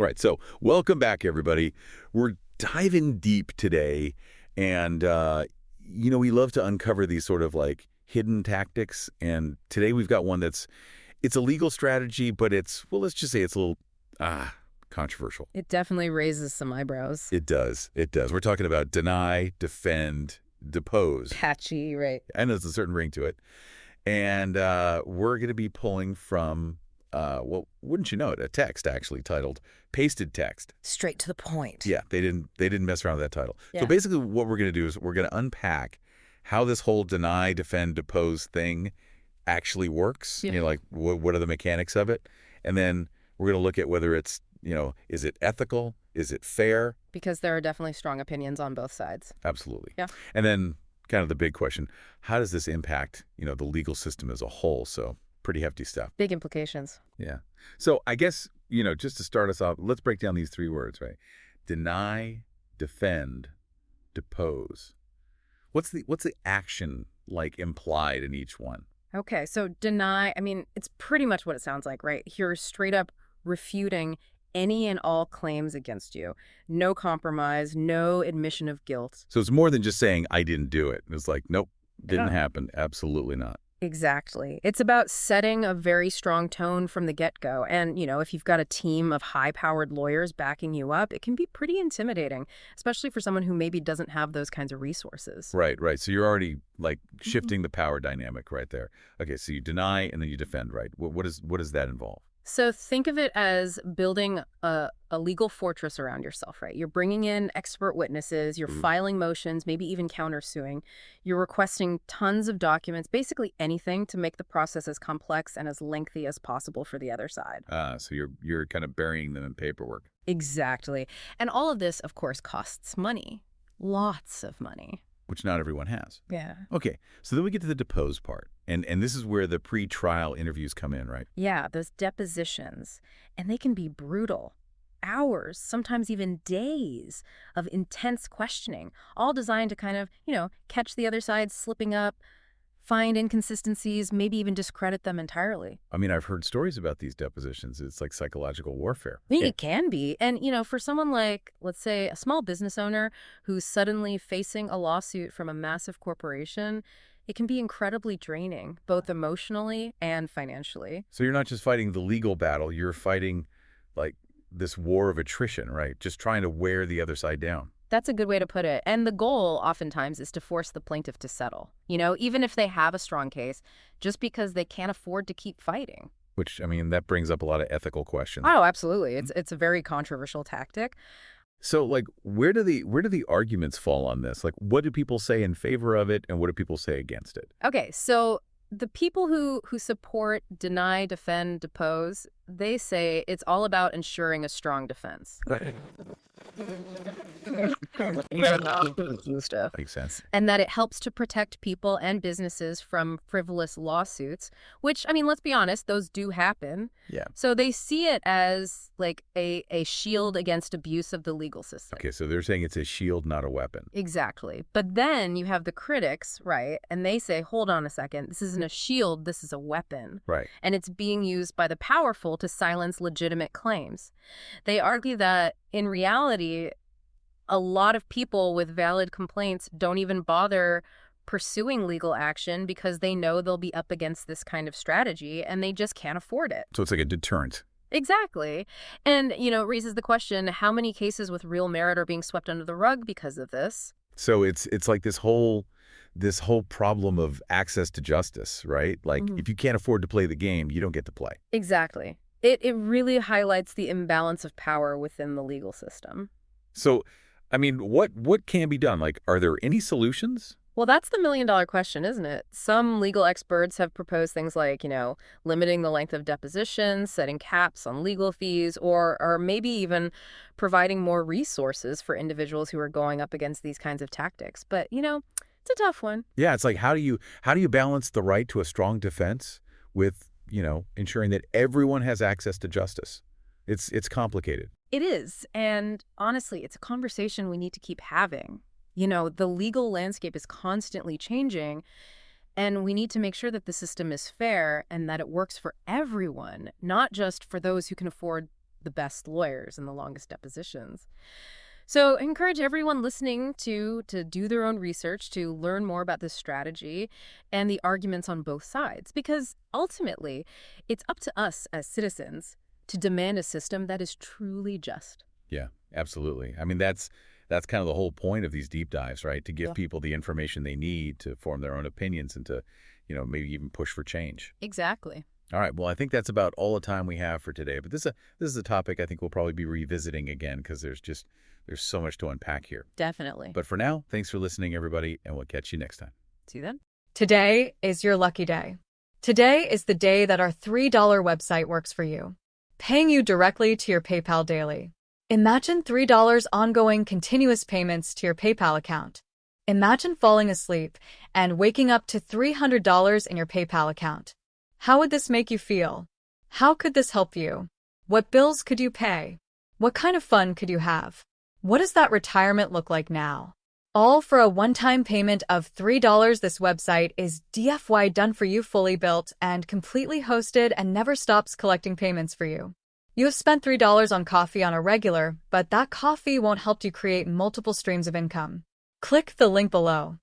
Right. So welcome back, everybody. We're diving deep today. And, we love to uncover these sort of like hidden tactics. And today we've got one it's a legal strategy, but let's just say it's a little, controversial. It definitely raises some eyebrows. It does. It does. We're talking about deny, defend, depose. Patchy, right? And there's a certain ring to it. And we're going to be pulling from, wouldn't you know it, a text actually titled Pasted Text. Straight to the point. Yeah, they didn't mess around with that title. Yeah. So basically what we're going to do is we're going to unpack how this whole deny, defend, depose thing actually works. Yeah. Like what are the mechanics of it? And then we're going to look at whether it's, is it ethical? Is it fair? Because there are definitely strong opinions on both sides. Absolutely. Yeah. And then kind of the big question, how does this impact, the legal system as a whole? So pretty hefty stuff. Big implications. Yeah. So I guess, just to start us off, let's break down these three words, right? Deny, defend, depose. What's the action like implied in each one? Okay, so deny, it's pretty much what it sounds like, right? You're straight up refuting any and all claims against you. No compromise, no admission of guilt. So it's more than just saying, I didn't do it. It's like, nope, didn't happen. Absolutely not. Exactly. It's about setting a very strong tone from the get-go. And, if you've got a team of high-powered lawyers backing you up, it can be pretty intimidating, especially for someone who maybe doesn't have those kinds of resources. Right. So you're already like shifting the power dynamic right there. Okay, so you deny and then you defend, right? What does that involve? So think of it as building a legal fortress around yourself, right? You're bringing in expert witnesses, you're filing motions, maybe even countersuing. You're requesting tons of documents, basically anything to make the process as complex and as lengthy as possible for the other side. So you're kind of burying them in paperwork. Exactly. And all of this, of course, costs money. Lots of money. Which not everyone has. Yeah. Okay, so then we get to the depose part. And this is where the pre-trial interviews come in, right? Yeah, those depositions. And they can be brutal. Hours, sometimes even days of intense questioning, all designed to kind of, catch the other side slipping up, find inconsistencies, maybe even discredit them entirely. I've heard stories about these depositions. It's like psychological warfare. It can be. And, for someone like, let's say, a small business owner who's suddenly facing a lawsuit from a massive corporation, it can be incredibly draining, both emotionally and financially. So you're not just fighting the legal battle, you're fighting like this war of attrition, right? Just trying to wear the other side down. That's a good way to put it. And the goal oftentimes is to force the plaintiff to settle, even if they have a strong case, just because they can't afford to keep fighting. Which, that brings up a lot of ethical questions. Oh, absolutely. It's a very controversial tactic. So, like, where do the arguments fall on this? Like, what do people say in favor of it, and what do people say against it? Okay, so the people who support deny, defend, depose, they say it's all about ensuring a strong defense. Makes sense. And that it helps to protect people and businesses from frivolous lawsuits, which, let's be honest, those do happen. Yeah. So they see it as like a shield against abuse of the legal system. Okay, so they're saying it's a shield, not a weapon. Exactly. But then you have the critics, right? And they say, hold on a second, this isn't a shield, this is a weapon. Right. And it's being used by the powerful to silence legitimate claims. They argue that in reality, a lot of people with valid complaints don't even bother pursuing legal action because they know they'll be up against this kind of strategy and they just can't afford it. So it's like a deterrent. Exactly. And, it raises the question, how many cases with real merit are being swept under the rug because of this? So it's like this whole problem of access to justice, right? Like, if you can't afford to play the game, you don't get to play. Exactly. It really highlights the imbalance of power within the legal system. So, what can be done? Like, are there any solutions? Well, that's the million-dollar question, isn't it? Some legal experts have proposed things like, limiting the length of depositions, setting caps on legal fees, or maybe even providing more resources for individuals who are going up against these kinds of tactics. But, it's a tough one. Yeah, it's like, how do you balance the right to a strong defense with, ensuring that everyone has access to justice? It's complicated. It is. And honestly, it's a conversation we need to keep having. The legal landscape is constantly changing, and we need to make sure that the system is fair and that it works for everyone, not just for those who can afford the best lawyers and the longest depositions. So I encourage everyone listening to do their own research, to learn more about this strategy and the arguments on both sides, because ultimately it's up to us as citizens to demand a system that is truly just. Yeah, absolutely. I mean, that's kind of the whole point of these deep dives, right? To give people the information they need to form their own opinions and to, maybe even push for change. Exactly. All right. Well, I think that's about all the time we have for today. But this is a topic I think we'll probably be revisiting again because there's so much to unpack here. Definitely. But for now, thanks for listening, everybody, and we'll catch you next time. See you then. Today is your lucky day. Today is the day that our $3 website works for you, paying you directly to your PayPal daily. Imagine $3 ongoing continuous payments to your PayPal account. Imagine falling asleep and waking up to $300 in your PayPal account. How would this make you feel? How could this help you? What bills could you pay? What kind of fun could you have? What does that retirement look like now? All for a one-time payment of $3. This website is DFY done for you, fully built and completely hosted, and never stops collecting payments for you. You have spent $3 on coffee on a regular, but that coffee won't help you create multiple streams of income. Click the link below.